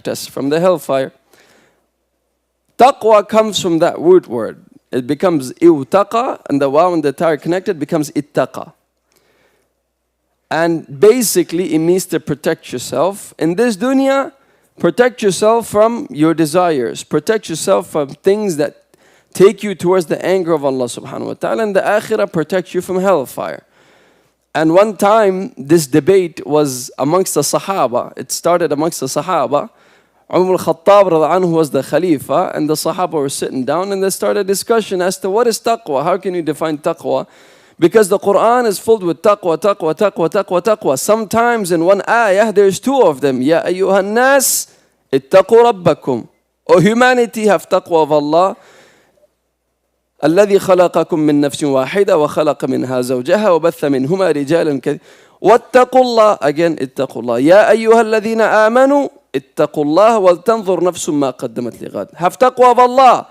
protect us from the hellfire. Taqwa comes from that root word. It becomes iwtaqa, and the waw and the ta are connected, becomes ittaqa. And basically it means to protect yourself. In this dunya, protect yourself from your desires. Protect yourself from things that take you towards the anger of Allah subhanahu wa ta'ala. And the akhirah protects you from hellfire. And one time this debate was amongst the Sahaba. It started amongst the Sahaba. Umar al-Khattab radhiallahu anhu was the Khalifa, and the Sahaba were sitting down and they started a discussion as to what is taqwa. How can you define taqwa? Because the Quran is filled with taqwa, taqwa, taqwa, taqwa, taqwa. Sometimes in one ayah there's two of them. Ya ayyuhan nas, ittaqu rabbakum. O humanity, have taqwa of Allah. الذي خلقكم من نفس واحدة وخلق منها زوجها وبث منهما رجالا كثيرا واتقوا الله. Again, اتقوا الله. يا أيها الذين آمنوا اتقوا الله ولتنظر نفس ما قدمت لغد. Have taqwa of Allah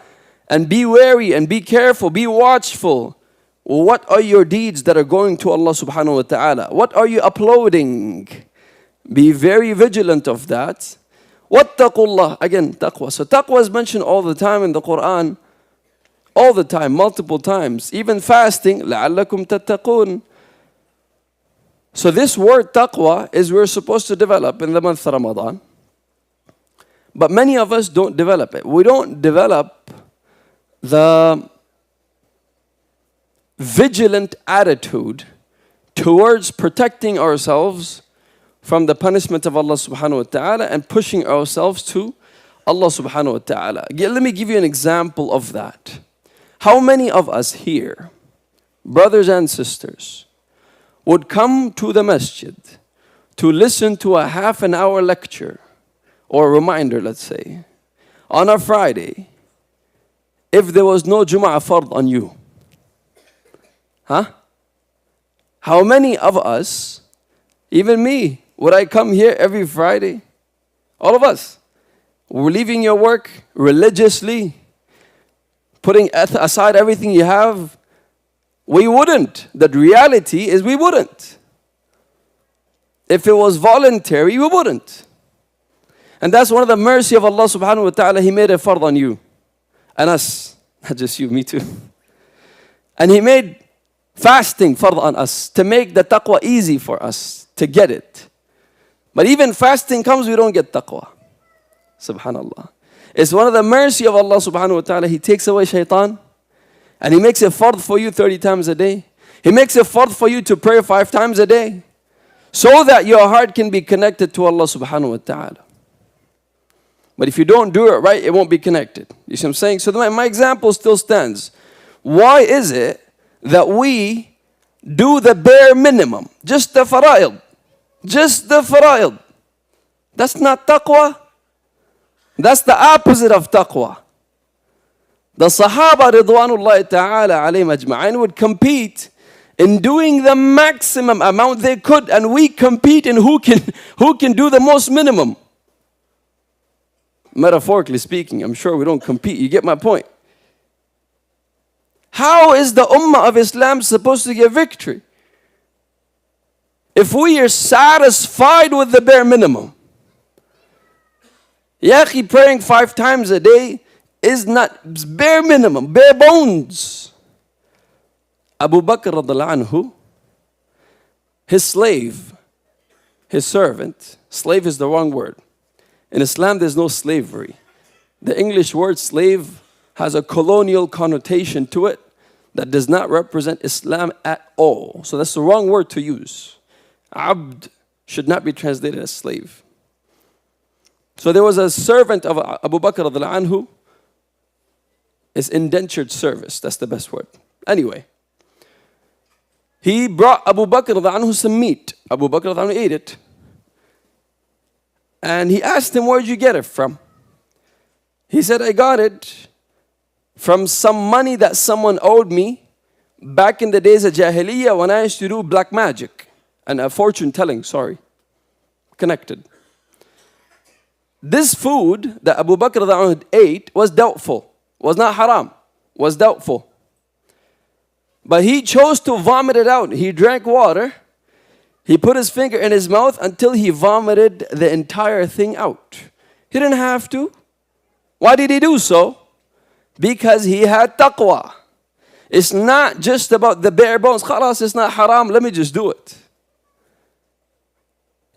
and be wary and be careful, be watchful. What are your deeds that are going to Allah subhanahu wa ta'ala? What are you uploading? Be very vigilant of that. واتقوا الله. Again, taqwa. So taqwa is mentioned all the time in the Quran. All the time, multiple times. Even fasting, لَعَلَّكُمْ تَتَّقُونَ. So this word taqwa is we're supposed to develop in the month of Ramadan. But many of us don't develop it. We don't develop the vigilant attitude towards protecting ourselves from the punishment of Allah subhanahu wa ta'ala and pushing ourselves to Allah subhanahu wa ta'ala. Let me give you an example of that. How many of us here, brothers and sisters, would come to the masjid to listen to a half an hour lecture or reminder, let's say, on a Friday, if there was no Jum'ah fard on you? Huh? How many of us, even me, would I come here every Friday? All of us. We're leaving your work religiously, putting aside everything you have. We wouldn't. The reality is we wouldn't. If it was voluntary, we wouldn't. And that's one of the mercy of Allah subhanahu wa ta'ala. He made a fard on you and us. Not just you, me too. And He made fasting fard on us to make the taqwa easy for us to get it. But even fasting comes, we don't get taqwa. Subhanallah. It's one of the mercy of Allah subhanahu wa ta'ala. He takes away shaitan and He makes it fard for you 30 times a day. He makes it fard for you to pray 5 times a day so that your heart can be connected to Allah subhanahu wa ta'ala. But if you don't do it right, it won't be connected. You see what I'm saying? So my example still stands. Why is it that we do the bare minimum? Just the fara'id. Just the fara'id. That's not taqwa. That's the opposite of taqwa. The Sahaba ridwanullahi ta'ala alayhim ajma'in would compete in doing the maximum amount they could, and we compete in who can do the most minimum. Metaphorically speaking, I'm sure we don't compete. You get my point? How is the ummah of Islam supposed to get victory if we are satisfied with the bare minimum? Yaqi, praying 5 times a day is not bare minimum, bare bones. Abu Bakr radhiallahu anhu, his slave, his servant, slave is the wrong word. In Islam there's no slavery. The English word slave has a colonial connotation to it that does not represent Islam at all. So that's the wrong word to use. Abd should not be translated as slave. So there was a servant of Abu Bakr radhiallahu anhu. It's indentured service. That's the best word. Anyway, he brought Abu Bakr radhiallahu anhu some meat. Abu Bakr radhiallahu anhu ate it. And he asked him, where'd you get it from? He said, I got it from some money that someone owed me back in the days of Jahiliyyah when I used to do black magic and fortune telling, connected. This food that Abu Bakr ate was doubtful, was not haram, was doubtful. But he chose to vomit it out. He drank water. He put his finger in his mouth until he vomited the entire thing out. He didn't have to. Why did he do so? Because he had taqwa. It's not just about the bare bones. Khalas, it's not haram, let me just do it.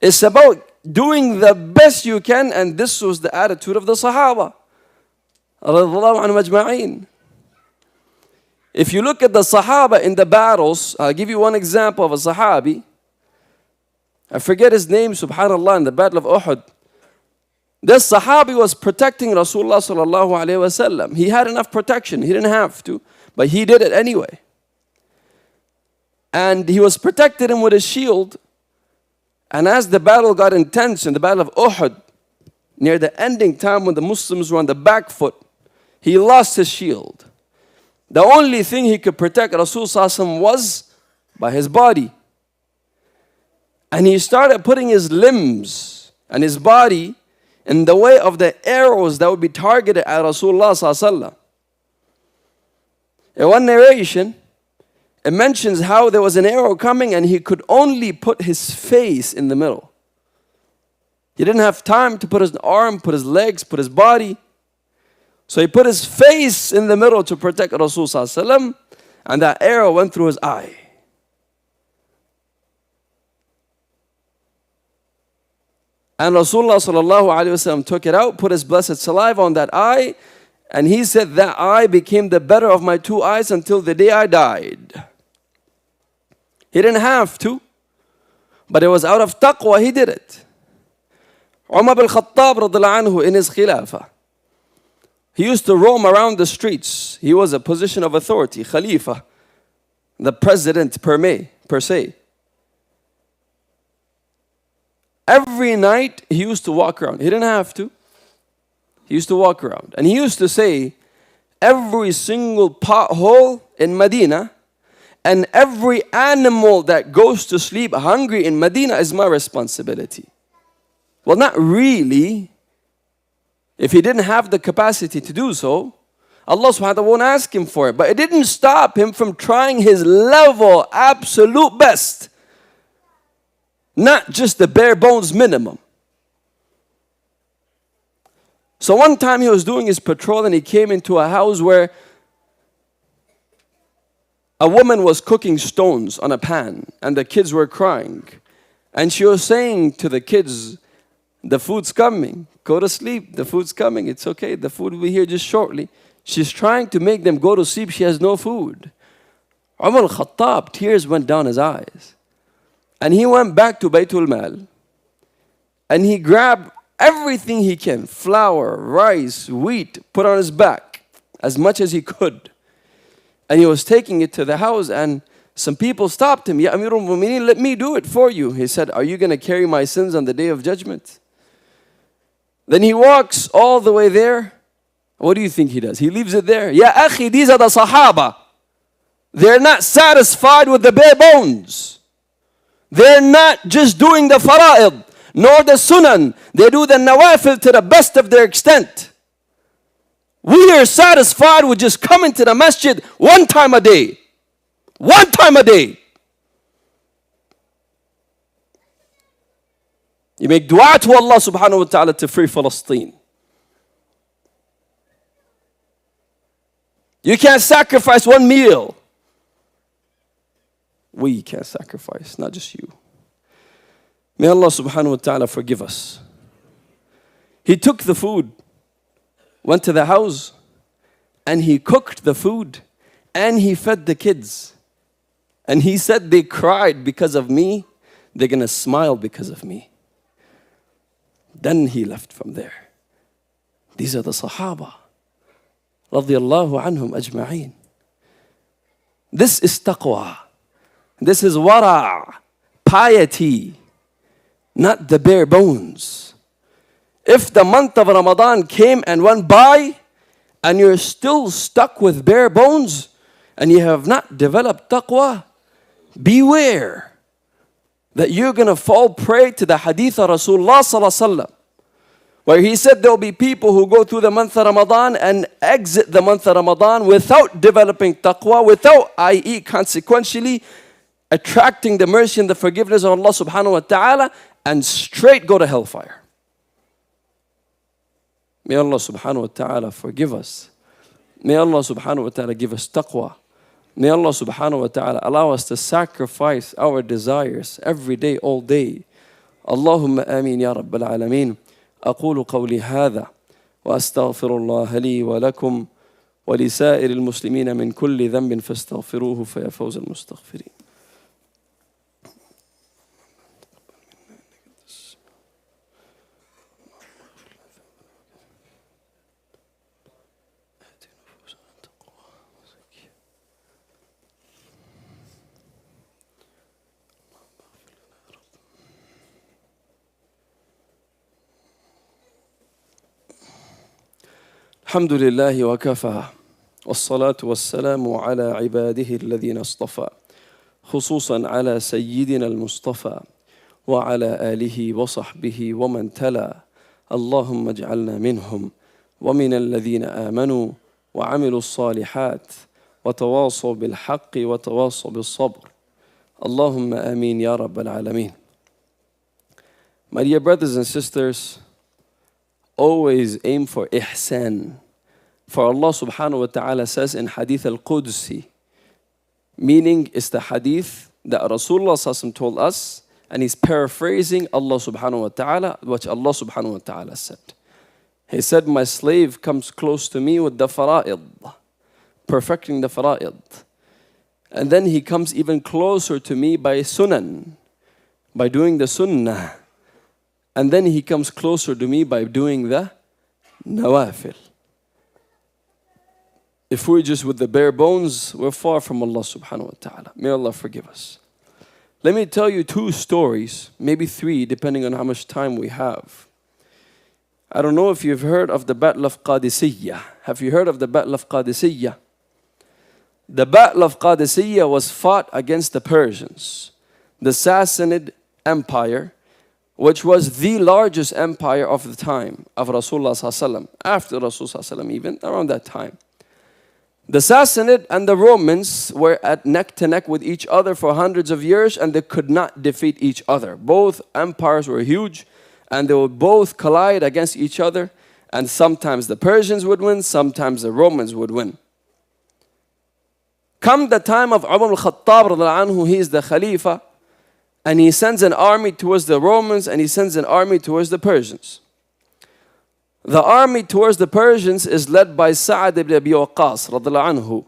It's about doing the best you can, and this was the attitude of the Sahaba. Radiyallahu anhum ajma'in. If you look at the Sahaba in the battles, I'll give you one example of a Sahabi. I forget his name, subhanallah, in the Battle of Uhud. This Sahabi was protecting Rasulullah sallallahu alayhi wasallam. He had enough protection, he didn't have to, but he did it anyway. And he was protecting him with a shield. And as the battle got intense in the Battle of Uhud, near the ending time when the Muslims were on the back foot, he lost his shield. The only thing he could protect Rasul was by his body. And he started putting his limbs and his body in the way of the arrows that would be targeted at Rasulullah. In one narration, it mentions how there was an arrow coming and he could only put his face in the middle. He didn't have time to put his arm, put his legs, put his body. So he put his face in the middle to protect Rasulullah, and that arrow went through his eye. And Rasulullah took it out, put his blessed saliva on that eye, and he said that eye became the better of my two eyes until the day I died. He didn't have to, but it was out of taqwa he did it. Umar bin Khattab radiyallahu anhu in his khilafah, he used to roam around the streets. He was a position of authority, Khalifa, the president per se. Every night he used to walk around. He didn't have to. He used to walk around. And he used to say, every single pothole in Medina and every animal that goes to sleep hungry in Medina is my responsibility. Well, not really. If he didn't have the capacity to do so, Allah subhanahu wa ta'ala won't ask him for it. But it didn't stop him from trying his level, absolute best. Not just the bare bones minimum. So one time he was doing his patrol and he came into a house where a woman was cooking stones on a pan and the kids were crying. And she was saying to the kids, the food's coming. Go to sleep. The food's coming. It's okay. The food will be here just shortly. She's trying to make them go to sleep. She has no food. Umar al-Khattab, tears went down his eyes. And he went back to Baytul Mal. And he grabbed everything he can. Flour, rice, wheat, put on his back. As much as he could. And he was taking it to the house and some people stopped him. Ya Amirul Mu'mineen, let me do it for you. He said, are you going to carry my sins on the day of judgment? Then he walks all the way there. What do you think he does? He leaves it there. Ya akhi, these are the Sahaba. They're not satisfied with the bare bones. They're not just doing the fara'id, nor the sunan. They do the nawafil to the best of their extent. We are satisfied with just coming to the masjid one time a day. One time a day. You make dua to Allah subhanahu wa ta'ala to free Palestine. You can't sacrifice one meal. We can't sacrifice, not just you. May Allah subhanahu wa ta'ala forgive us. He took the food, went to the house, and he cooked the food, and he fed the kids. And he said they cried because of me, they're going to smile because of me. Then he left from there. These are the Sahaba. Radiyallahu anhum ajma'een. This is taqwa. This is wara', piety, not the bare bones. If the month of Ramadan came and went by and you're still stuck with bare bones and you have not developed taqwa, beware that you're going to fall prey to the hadith of Rasulullah sallallahu alaihi wasallam, where he said there will be people who go through the month of Ramadan and exit the month of Ramadan without developing taqwa, without, i.e. consequentially, attracting the mercy and the forgiveness of Allah subhanahu wa ta'ala, and straight go to hellfire. May Allah subhanahu wa ta'ala forgive us. May Allah subhanahu wa ta'ala give us taqwa. May Allah subhanahu wa ta'ala allow us to sacrifice our desires every day, all day. Allahumma ameen ya Rabbal Alameen. أقول قولي هذا وأستغفر الله لي ولكم ولسائر المسلمين من كل ذنب فاستغفروه فيا فوز المستغفرين. الحمد لله وكفى والصلاة والسلام على عباده الذين اصطفى خصوصا على سيدنا المصطفى وعلى آله وصحبه ومن تلا اللهم اجعلنا منهم ومن الذين آمنوا وعملوا الصالحات وتواصوا بالحق وتواصوا بالصبر اللهم آمين يا رب العالمين. My dear brothers and sisters, always aim for ihsan. For Allah subhanahu wa ta'ala says in Hadith al-Qudsi, meaning it's the hadith that Rasulullah sallallahu told us, and he's paraphrasing Allah subhanahu wa ta'ala, what Allah subhanahu wa ta'ala said. He said, my slave comes close to me with the fara'id, perfecting the fara'id. And then he comes even closer to me by sunan, by doing the sunnah. And then he comes closer to me by doing the nawafil. If we're just with the bare bones, we're far from Allah subhanahu wa ta'ala. May Allah forgive us. Let me tell you two stories, maybe three, depending on how much time we have. I don't know if you've heard of the Battle of Qadisiyah. Have you heard of the Battle of Qadisiyah? The Battle of Qadisiyah was fought against the Persians, the Sassanid Empire, which was the largest empire of the time of Rasulullah sallallahu after Rasulullah sallallahu even around that time. The Sassanid and the Romans were at neck to neck with each other for hundreds of years, and they could not defeat each other. Both empires were huge, and they would both collide against each other, and sometimes the Persians would win, sometimes the Romans would win. Come the time of Umar al-Khattab radhiyallahu anhu, he is the Khalifa, and he sends an army towards the Romans and he sends an army towards the Persians. The army towards the Persians is led by Sa'ad ibn Abi Waqqas radhiyallahu anhu.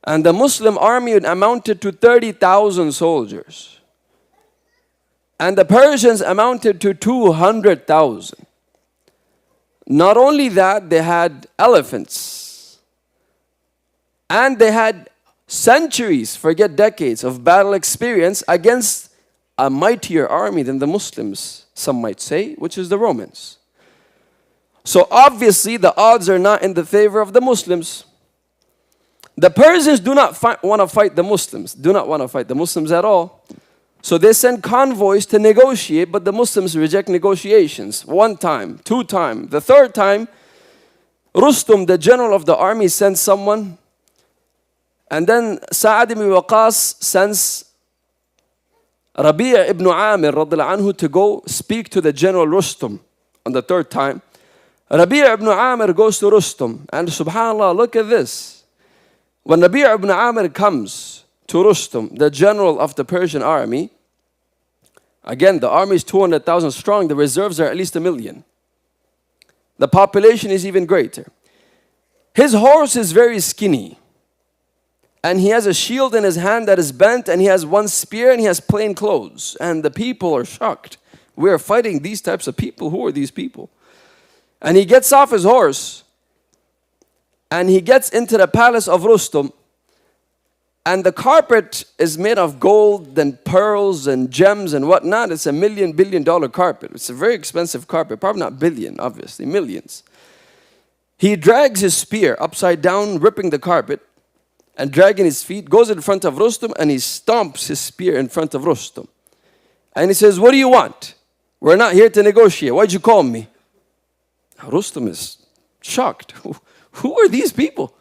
And the Muslim army amounted to 30,000 soldiers. And the Persians amounted to 200,000. Not only that, they had elephants. And they had centuries, forget decades, of battle experience against a mightier army than the Muslims, some might say, which is the Romans. So obviously the odds are not in the favor of the Muslims. The Persians do not want to fight the Muslims, do not want to fight the Muslims at all. So they send convoys to negotiate, but the Muslims reject negotiations. One time, two times, the third time, Rustum, the general of the army, sends someone. And then Sa'ad ibn Waqqas sends Rabi' ibn Amir radhiyallahu anhu to go speak to the general Rustum on the third time. Rabi' ibn Amir goes to Rustum, and subhanAllah, look at this. When Rabi' ibn Amir comes to Rustum, the general of the Persian army, again the army is 200,000 strong, the reserves are at least 1 million. The population is even greater. His horse is very skinny. And he has a shield in his hand that is bent, and he has one spear, and he has plain clothes. And the people are shocked. We are fighting these types of people. Who are these people? And he gets off his horse, and he gets into the palace of Rustum. And the carpet is made of gold and pearls and gems and whatnot. It's $1 billion carpet. It's a very expensive carpet. Probably not billion, obviously, millions. He drags his spear upside down, ripping the carpet, and dragging his feet, goes in front of Rustum, and he stomps his spear in front of Rustum. And he says, what do you want? We're not here to negotiate. Why'd you call me? Rustum is shocked. Who are these people?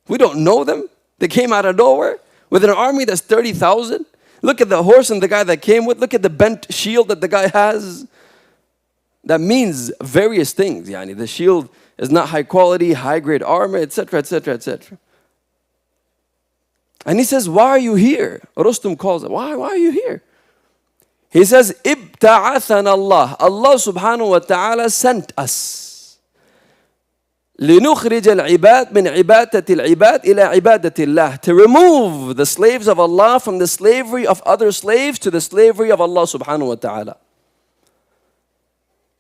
We don't know them. They came out of nowhere with an army that's 30,000. Look at the horse and the guy that came with. Look at the bent shield that the guy has. That means various things. Yani the shield is not high quality, high grade armor, etc., etc., etc. And he says, why are you here? Rustum calls it, why are you here? He says, ibta'athana Allah. Allah subhanahu wa ta'ala sent us. لِنُخْرِجَ الْعِبَادِ مِنْ عِبَادَةِ الْعِبَادِ إِلَى عِبَادَةِ اللَّهِ. To remove the slaves of Allah from the slavery of other slaves to the slavery of Allah subhanahu wa ta'ala.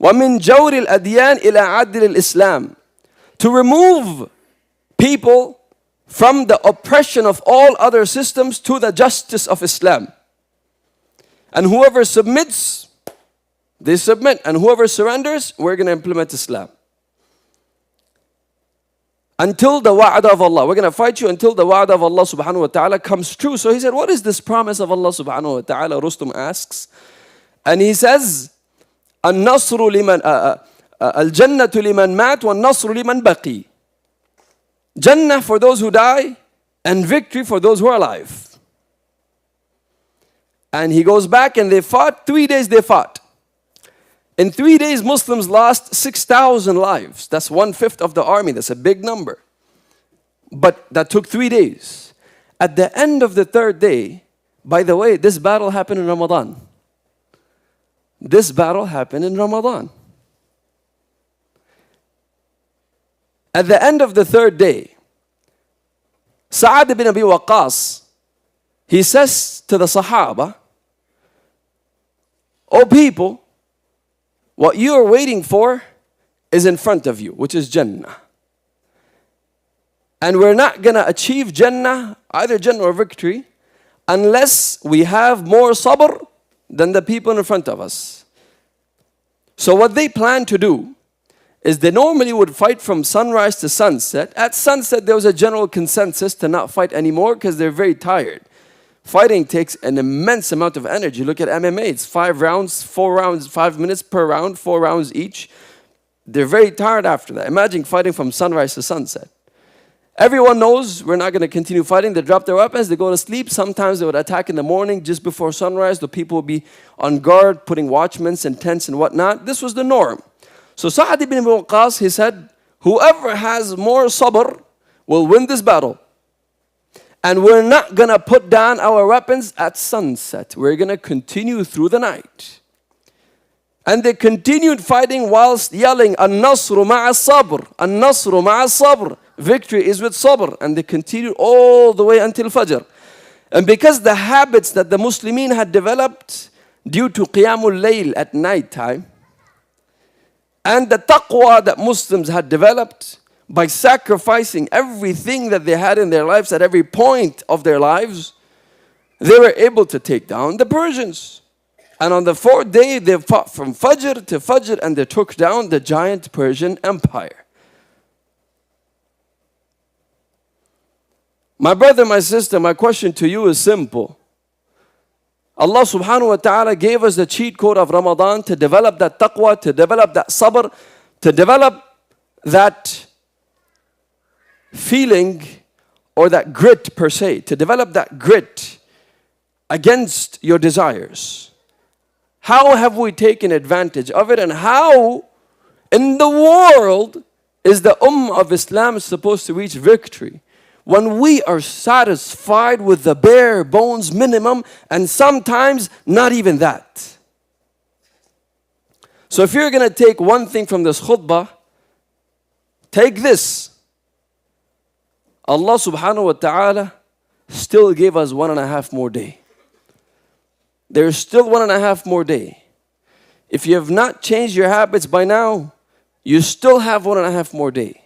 وَمِنْ جَوْرِ الْأَدْيَانِ إِلَى عَدْلِ الْإِسْلَامِ. To remove people from the oppression of all other systems to the justice of Islam. And whoever submits, they submit. And whoever surrenders, we're going to implement Islam. Until the wa'ad of Allah. We're going to fight you until the wa'ad of Allah subhanahu wa ta'ala comes true. So he said, what is this promise of Allah subhanahu wa ta'ala? Rustum asks. And he says, النصر لمن الجنة لمن مات والنصر لمن بقي. Jannah for those who die and victory for those who are alive. And he goes back and they fought. 3 days they fought. In 3 days, Muslims lost 6,000 lives. That's 1/5 of the army. That's a big number. But that took 3 days. At the end of the 3rd day, by the way, this battle happened in Ramadan. This battle happened in Ramadan. At the end of the 3rd day, Sa'ad ibn Abi Waqqas, he says to the Sahaba, O people, what you are waiting for is in front of you, which is Jannah. And we're not going to achieve Jannah, either Jannah or victory, unless we have more sabr than the people in front of us. So what they plan to do is they normally would fight from sunrise to sunset. At sunset, there was a general consensus to not fight anymore because they're very tired. Fighting takes an immense amount of energy. Look at MMA. It's 5 rounds, 4 rounds, 5 minutes per round, 4 rounds each. They're very tired after that. Imagine fighting from sunrise to sunset. Everyone knows we're not going to continue fighting. They drop their weapons. They go to sleep. Sometimes they would attack in the morning just before sunrise. The people would be on guard, putting watchmen and tents and whatnot. This was the norm. So Sa'ad ibn Waqqas, he said, whoever has more sabr will win this battle. And we're not going to put down our weapons at sunset. We're going to continue through the night. And they continued fighting whilst yelling, An-Nasru ma'a sabr, An-Nasru ma'a sabr. Victory is with sabr. And they continued all the way until Fajr. And because the habits that the Muslimin had developed due to Qiyamul Layl at night time, and the taqwa that Muslims had developed by sacrificing everything that they had in their lives at every point of their lives, they were able to take down the Persians. And on the 4th day, they fought from Fajr to Fajr and they took down the giant Persian Empire. My brother, my sister, my question to you is simple. Allah subhanahu wa ta'ala gave us the cheat code of Ramadan to develop that taqwa, to develop that sabr, to develop that feeling or that grit per se, to develop that grit against your desires. How have we taken advantage of it, and how in the world is the Ummah of Islam supposed to reach victory when we are satisfied with the bare bones minimum, and sometimes not even that? So if you're going to take one thing from this khutbah, take this. Allah subhanahu wa ta'ala still gave us 1.5 more day. There's still 1.5 more day. If you have not changed your habits by now, you still have 1.5 more day.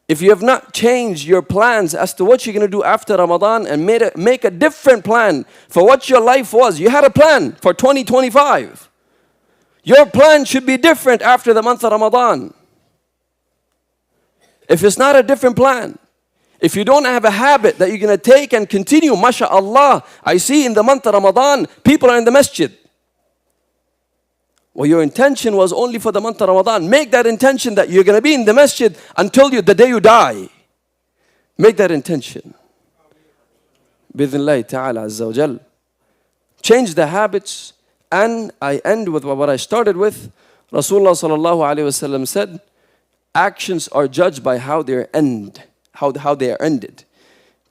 If you have not changed your plans as to what you're going to do after Ramadan and make a different plan for what your life was. You had a plan for 2025. Your plan should be different after the month of Ramadan. If it's not a different plan, if you don't have a habit that you're going to take and continue, mashallah, I see in the month of Ramadan, people are in the masjid. Well, your intention was only for the month of Ramadan. Make that intention that you're going to be in the masjid until the day you die. Make that intention. Bidhnillahi ta'ala azza wa jal. Change the habits. And I end with what I started with. Rasulullah sallallahu alayhi wasallam said, actions are judged by how they end, how they are ended.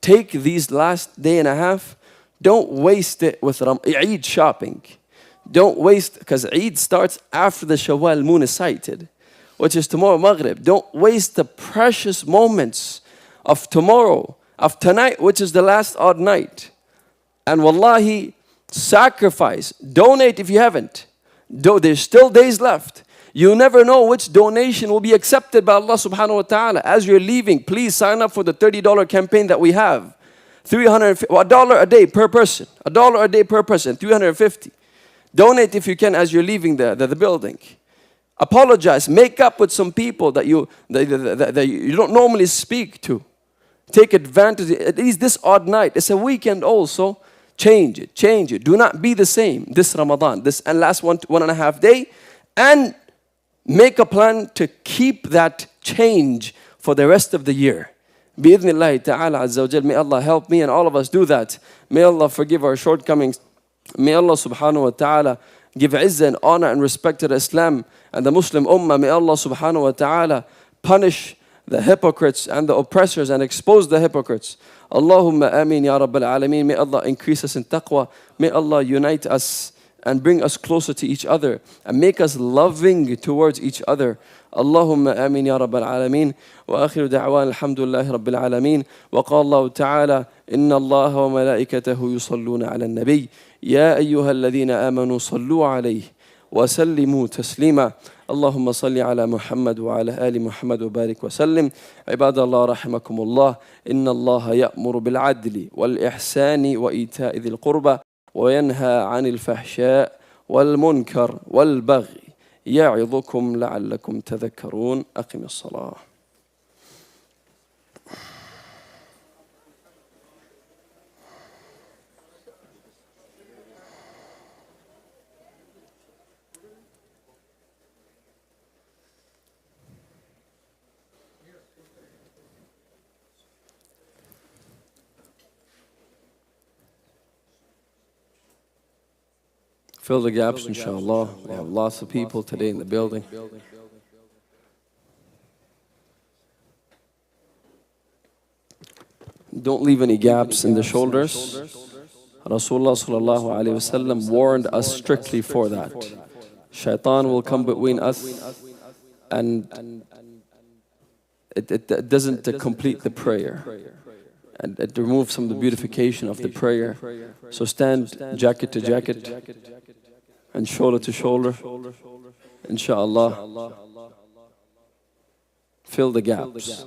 Take these last day and a half, don't waste it with Eid shopping. Don't waste, because Eid starts after the Shawwal moon is sighted, which is tomorrow Maghrib. Don't waste the precious moments of tomorrow, of tonight, which is the last odd night. And wallahi, sacrifice, donate if you haven't. There's still days left. You never know which donation will be accepted by Allah subhanahu wa ta'ala. As you're leaving, please sign up for the $30 campaign that we have. $1 a day per person. $1 a day per person, 350. Donate if you can as you're leaving the building. Apologize, make up with some people that you don't normally speak to. Take advantage, at least this odd night. It's a weekend also. Change it, change it. Do not be the same this Ramadan, this and last 1.5 day, and make a plan to keep that change for the rest of the year. Bi-idhnillahi ta'ala azza wa jal. May Allah help me and all of us do that. May Allah forgive our shortcomings. May Allah subhanahu wa ta'ala give izzah and honor and respect to Islam and the Muslim ummah. May Allah subhanahu wa ta'ala punish the hypocrites and the oppressors and expose the hypocrites. Allahumma ameen ya Rabbal Alameen. May Allah increase us in taqwa. May Allah unite us and bring us closer to each other and make us loving towards each other. Allahumma ameen ya Rabbal Alameen. Wa akhiru da'wan alhamdulillahi Rabbil Alameen. Wa qala Allah ta'ala, inna Allah wa malaikatahu yusalluna ala nabi. Ya ayyuhalladhina amanu sallu alayhi wa sallimu taslima. اللهم صل على محمد وعلى آل محمد وبارك وسلم. عباد الله رحمكم الله، إن الله يأمر بالعدل والإحسان وإيتاء ذي القربى وينهى عن الفحشاء والمنكر والبغي يعظكم لعلكم تذكرون. أقم الصلاة. Fill the gaps, inshallah. We have lots of people today in the building. Don't leave any gaps in the shoulders. Rasulullah sallallahu alayhi wasallam warned us strictly for that. Shaitan will come between us and it doesn't complete the prayer. And it removes some of the beautification of the prayer. So stand jacket to jacket and shoulder to shoulder, inshallah. Fill the gaps.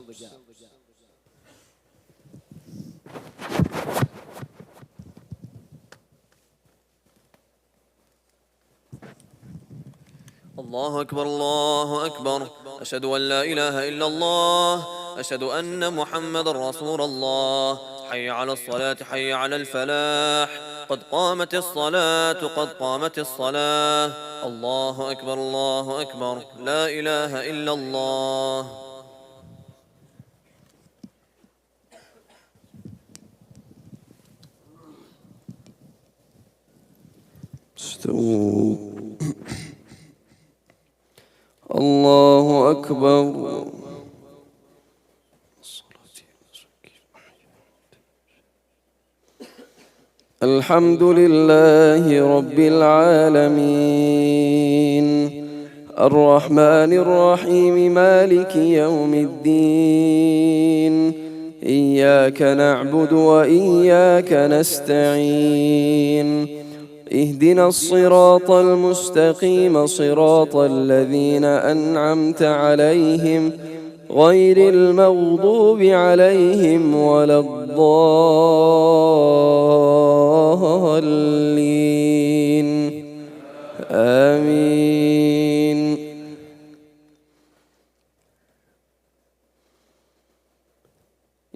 الله أكبر الله أكبر أشهد أن لا إله إلا الله أشهد أن محمد رسول الله حي على الصلاة حي على الفلاح قد قامت الصلاة قد قامت الصلاة الله أكبر لا إله إلا الله. الله أكبر. الحمد لله رب العالمين الرحمن الرحيم مالك يوم الدين إياك نعبد وإياك نستعين اهدنا الصراط المستقيم صراط الذين أنعمت عليهم غير المغضوب عليهم ولا الضالين آمين.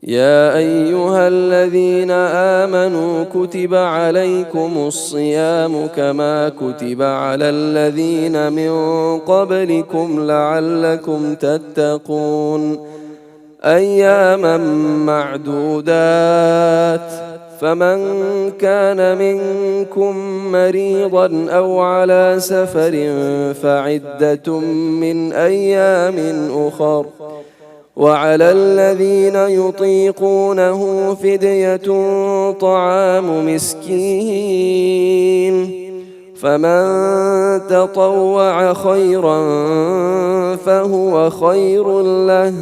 يا أيها الذين آمنوا كتب عليكم الصيام كما كتب على الذين من قبلكم لعلكم تتقون أياما معدودات فمن كان منكم مريضا أو على سفر فعدة من أيام أخر وعلى الذين يطيقونه فدية طعام مسكين فمن تطوع خيرا فهو خير له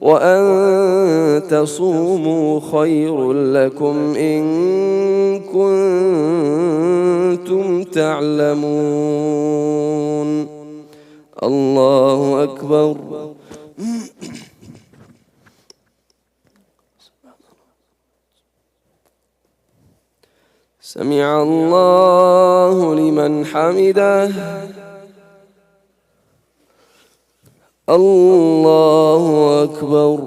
وأن تصوموا خير لكم إن كنتم تعلمون. الله أكبر. سمع الله لمن حمده. الله أكبر.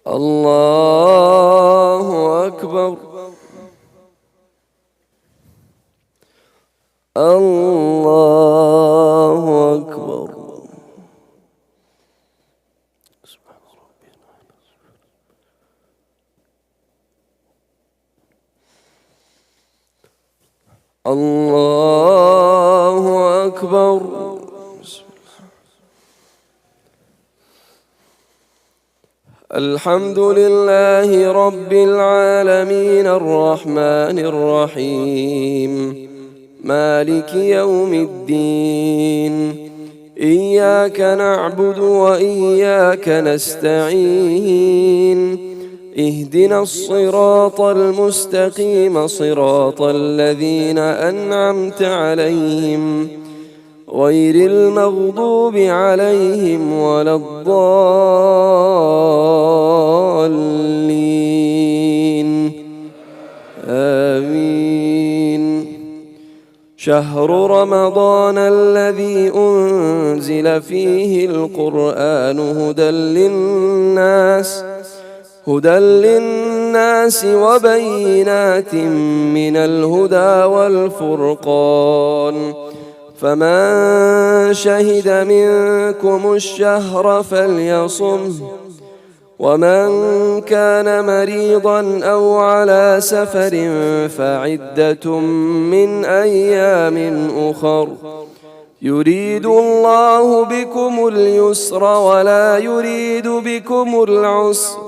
الله أكبر. الله أكبر. الله أكبر. الحمد لله رب العالمين الرحمن الرحيم مالك يوم الدين إياك نعبد وإياك نستعين اهدنا الصراط المستقيم صراط الذين أنعمت عليهم غير المغضوب عليهم ولا الضالين آمين. شهر رمضان الذي أنزل فيه القرآن هدى للناس وبينات من الهدى والفرقان فمن شهد منكم الشهر فليصمه ومن كان مريضا أو على سفر فعدة من أيام أخر يريد الله بكم اليسر ولا يريد بكم العسر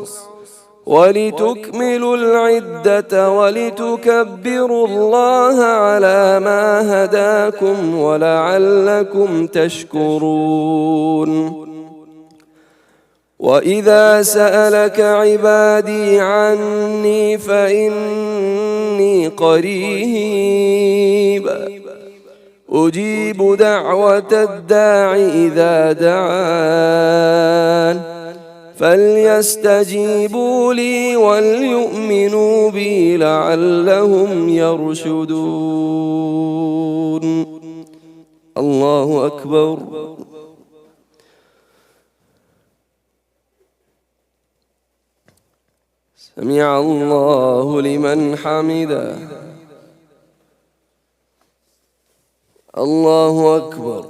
ولتكملوا العدة ولتكبروا الله على ما هداكم ولعلكم تشكرون. وإذا سألك عبادي عني فإني قريب أجيب دعوة الداع إذا دعان فليستجيبوا لي وليؤمنوا بي لعلهم يرشدون. الله أكبر. سمع الله لمن حمده. الله أكبر.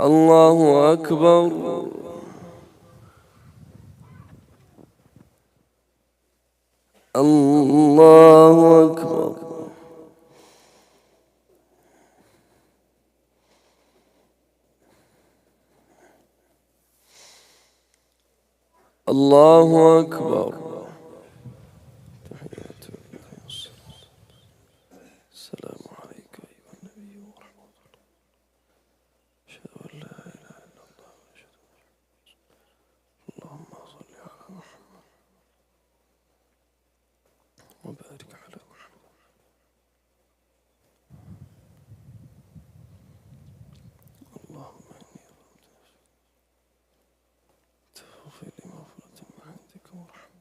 الله أكبر. الله أكبر. الله أكبر. السلام عليك أيها النبي ورحمة الله. أشهد أن لا إله إلا الله وأشهد أن اللهم صل على محمد وبارك على محمد. اللهم إني تغفر لي مغفرة من عندك ورحمة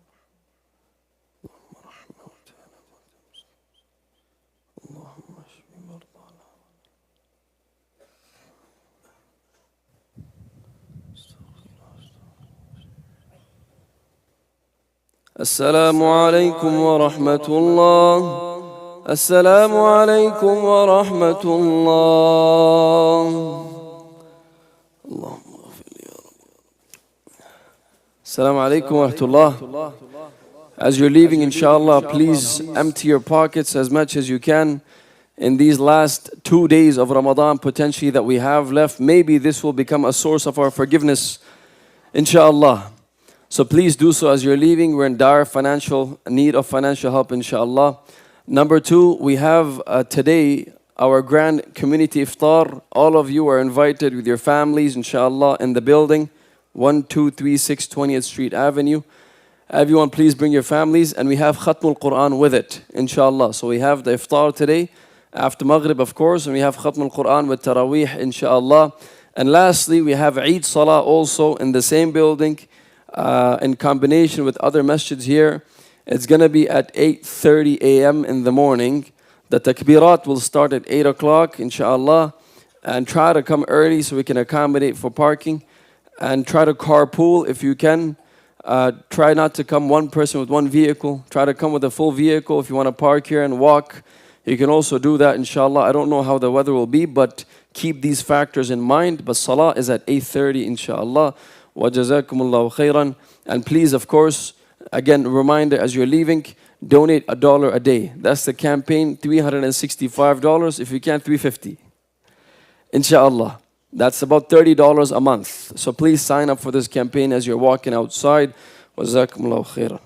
السلام عليكم ورحمة الله. السلام عليكم ورحمة الله. اللهم اغفر لي يا رب. السلام عليكم ورحمة الله. As you're leaving, inshallah, please empty your pockets as much as you can. In these last 2 days of Ramadan potentially that we have left, maybe this will become a source of our forgiveness, inshallah. So please do so as you're leaving. We're in dire financial need of financial help, inshallah. Number 2, we have today our grand community iftar. All of you are invited with your families, inshallah, in the building, 1236 20th Street Avenue. Everyone, please bring your families, and we have Khatmul Quran with it, inshallah. So we have the iftar today, after Maghrib, of course, and we have Khatmul Quran with Taraweeh, inshallah. And lastly, we have Eid Salah also in the same building, in combination with other masjids here. It's going to be at 8:30 a.m. in the morning. The takbirat will start at 8 o'clock, inshallah. And try to come early so we can accommodate for parking. And try to carpool if you can. Try not to come one person with one vehicle. Try to come with a full vehicle. If you want to park here and walk, you can also do that, inshallah. I don't know how the weather will be, but keep these factors in mind. But salah is at 8:30, inshallah. Wa jazakumullahu khairan. And please, of course, again, reminder as you're leaving, donate $1 a day. That's the campaign, $365. If you can, $350. Inshallah. That's about $30 a month. So please sign up for this campaign as you're walking outside. Wa jazakumullahu khairan.